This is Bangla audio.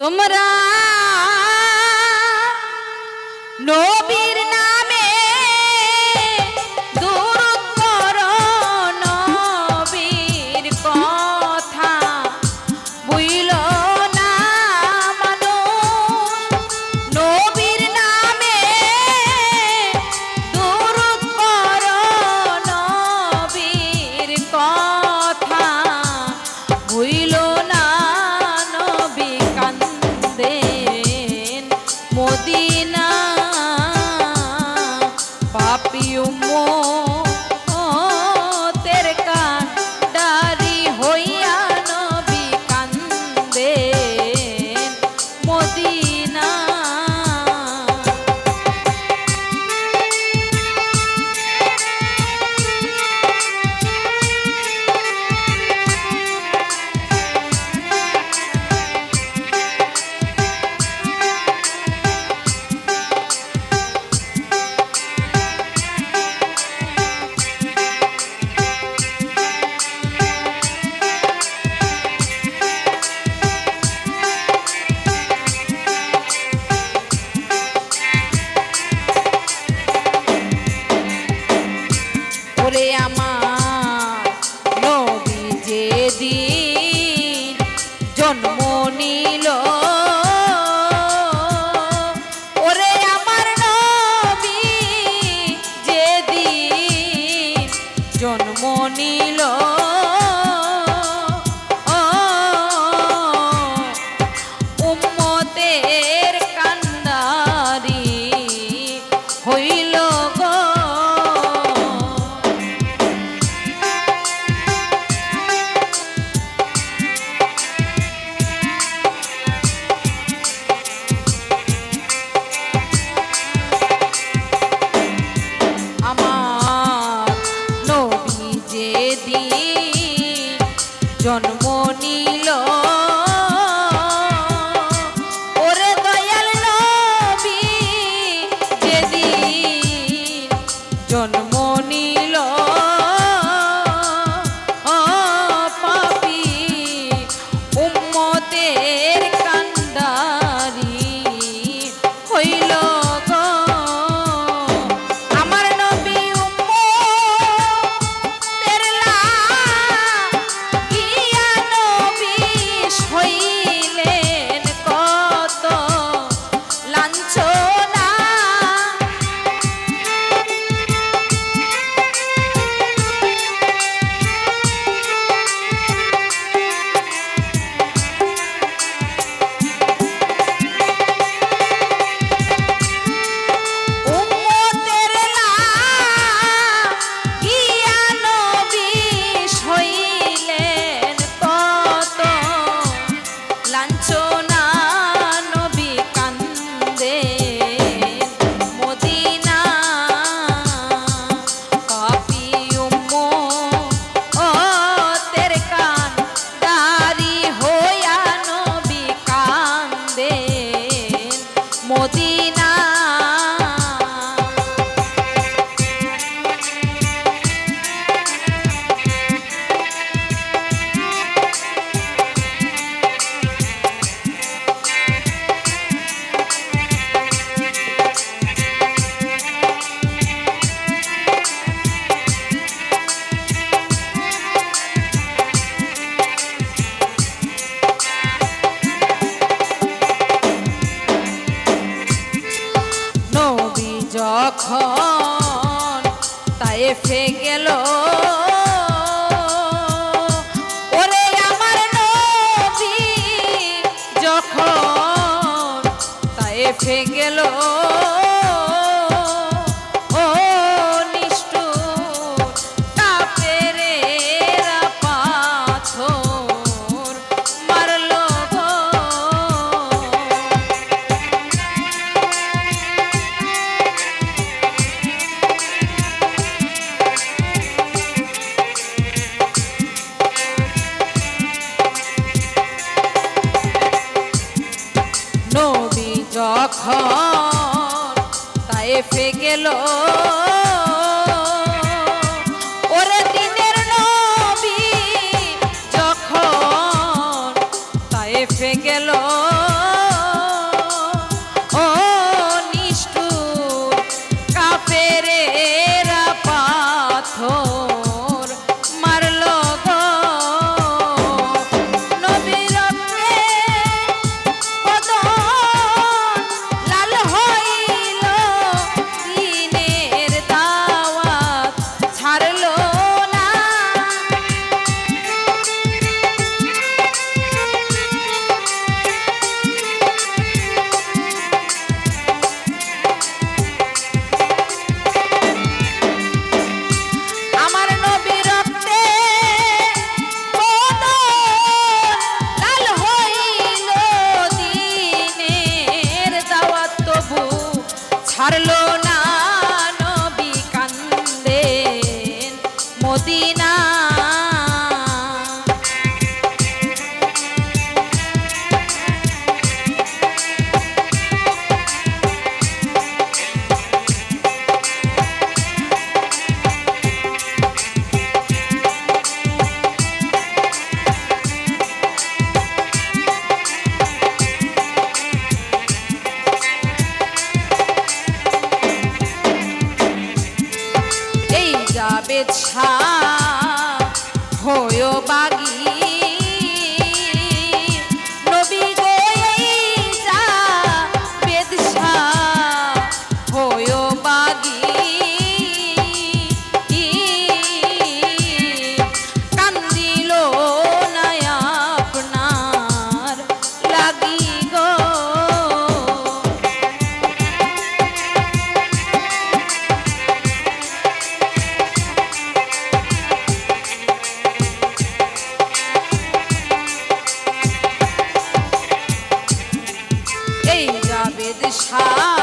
তোমরা নবীর নামে দুরূদ করো, নবীর কথা বুইলো না মানুষ। নবীর নামে দুরূদ করো, নবীর কথা বুইলো না। নবী কান্দেন মদিনা, পাপী উম্মতের কান্ডারি হইয়া নবী কান্দেন মদিনা। ওরে আমার নবী যেদিন জন্ম নিল, ওরে আমার নবী যেদিন জন্ম নিল, উম্মতের কান্ডারি হইল গো। আমার নবী যেদিন জন্ম নিল, ওরে দয়াল নবী যেদিন জন্ম নিল, পাপী উম্মতের কান্ডারি হইল গো। আমার নবী উম্মতের লাগিয়া নবী সইলেন কত লাঞ্ছনা। উম্মতের লাগিয়া নবী সইলেন কত লাঞ্ছনা। নবী কান্দেন মদিনা, পাপী উম্মতের কান্ডারি হইয়া নবী কান্দেন মদিনা। নবী যখন তায়েফে গেল, ওরে আমার নবী যখন তায়েফে গেল, ও নিষ্ঠুর কাফেরেরা পাথর মারল গো। নবী যখন তায়েফে গেল, ওরে দিনের নবী যখন তায়েফে গেল, পারলো না নবী কান্দেন মদিনা। বেছা হয়ো বাগি নবী গো এই যা বেদশা হয়ো বাগি কান্দিল না আপনার লাগি গো। এই যাবেদ শাহ